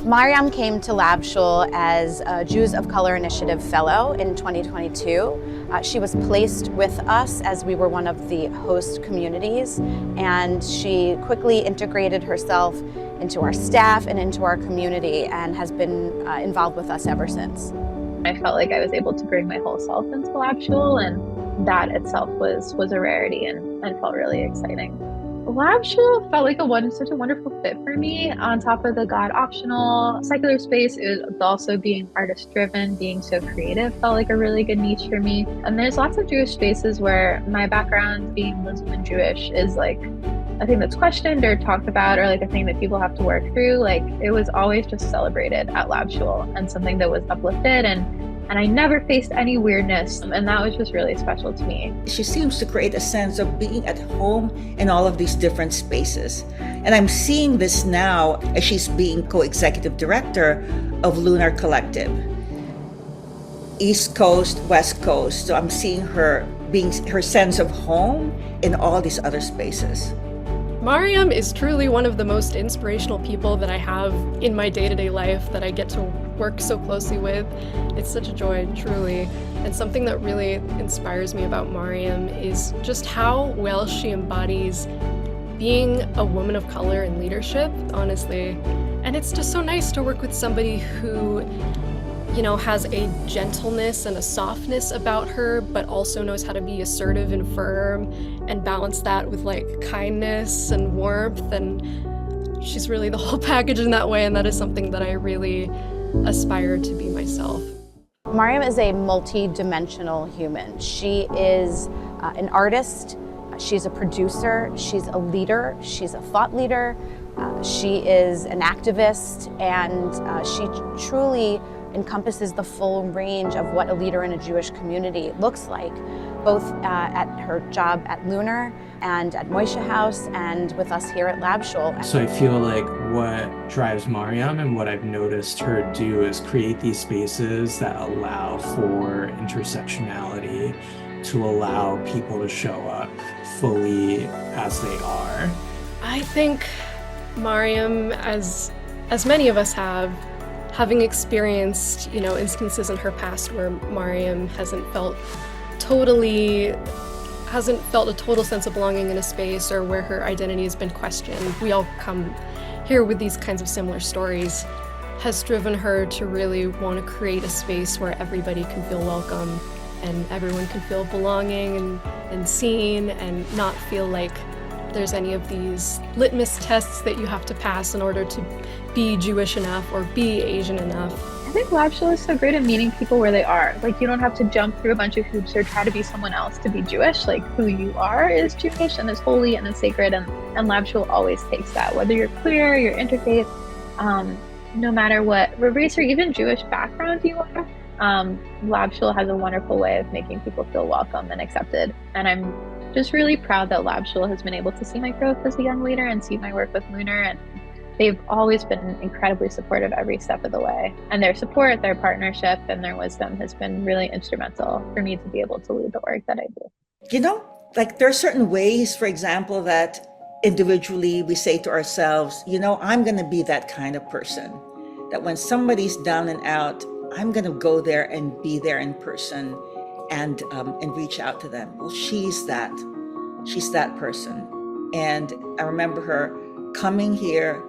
Maryam came to Lab Shul as a Jews of Color Initiative Fellow in 2022. She was placed with us as we were one of the host communities, and she quickly integrated herself into our staff and into our community and has been involved with us ever since. I felt like I was able to bring my whole self into Lab Shul, and that itself was a rarity and felt really exciting. Lab Shul felt like such a wonderful fit for me. On top of the God optional secular space, it was also being artist driven, being so creative felt like a really good niche for me. And there's lots of Jewish spaces where my background being Muslim and Jewish is like a thing that's questioned or talked about, or like a thing that people have to work through. Like it was always just celebrated at Lab Shul and something that was uplifted, and I never faced any weirdness, and that was just really special to me. She seems to create a sense of being at home in all of these different spaces. And I'm seeing this now as she's being co-executive director of Lunar Collective. East Coast, West Coast. So I'm seeing her being her sense of home in all these other spaces. Maryam is truly one of the most inspirational people that I have in my day-to-day life that I get to work so closely with. It's such a joy, truly. And something that really inspires me about Maryam is just how well she embodies being a woman of color in leadership, honestly. And it's just so nice to work with somebody who, you know, has a gentleness and a softness about her, but also knows how to be assertive and firm and balance that with like kindness and warmth. And she's really the whole package in that way, and that is something that I really aspire to be myself. Maryam is a multi-dimensional human. She is an artist, she's a producer, she's a leader, she's a thought leader, she is an activist, and she truly encompasses the full range of what a leader in a Jewish community looks like, both at her job at Lunar and at Moishe House and with us here at Lab Shul. So I feel like what drives Maryam and what I've noticed her do is create these spaces that allow for intersectionality, to allow people to show up fully as they are. I think Maryam, as many of us have, having experienced, you know, instances in her past where Maryam hasn't felt a total sense of belonging in a space, or where her identity has been questioned. We all come here with these kinds of similar stories, has driven her to really want to create a space where everybody can feel welcome and everyone can feel belonging and seen, and not feel like there's any of these litmus tests that you have to pass in order to be Jewish enough or be Asian enough. I think Lab Shul is so great at meeting people where they are. Like, you don't have to jump through a bunch of hoops or try to be someone else to be Jewish. Like, who you are is Jewish and is holy and is sacred, and Lab Shul always takes that. Whether you're queer, you're interfaith, no matter what race or even Jewish background you are, Lab Shul has a wonderful way of making people feel welcome and accepted. And I'm just really proud that Lab Shul has been able to see my growth as a young leader and see my work with Lunar, and they've always been incredibly supportive every step of the way. And their support, their partnership, and their wisdom has been really instrumental for me to be able to lead the work that I do. You know, like there are certain ways, for example, that individually we say to ourselves, you know, I'm going to be that kind of person, that when somebody's down and out, I'm going to go there and be there in person and reach out to them. Well, she's that person. And I remember her coming here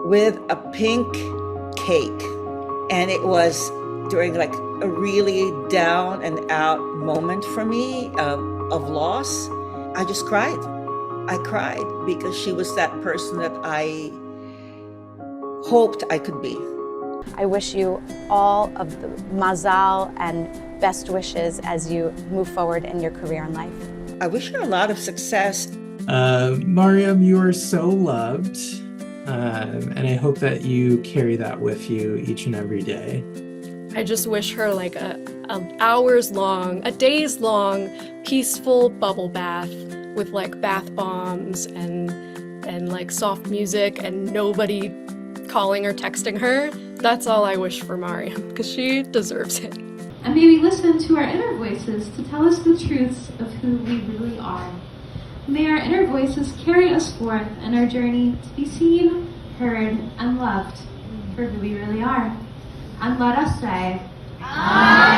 with a pink cake, and it was during like a really down and out moment for me of loss. I just cried. I cried because she was that person that I hoped I could be. I wish you all of the mazal and best wishes as you move forward in your career and life. I wish her a lot of success. Maryam, you are so loved, and I hope that you carry that with you each and every day. I just wish her like a hours long, a days long, peaceful bubble bath with like bath bombs and like soft music and nobody calling or texting her. That's all I wish for Maryam, because she deserves it. And may we listen to our inner voices to tell us the truths of who we really are. May our inner voices carry us forth in our journey to be seen, heard, and loved. for who we really are. And let us say, Amen.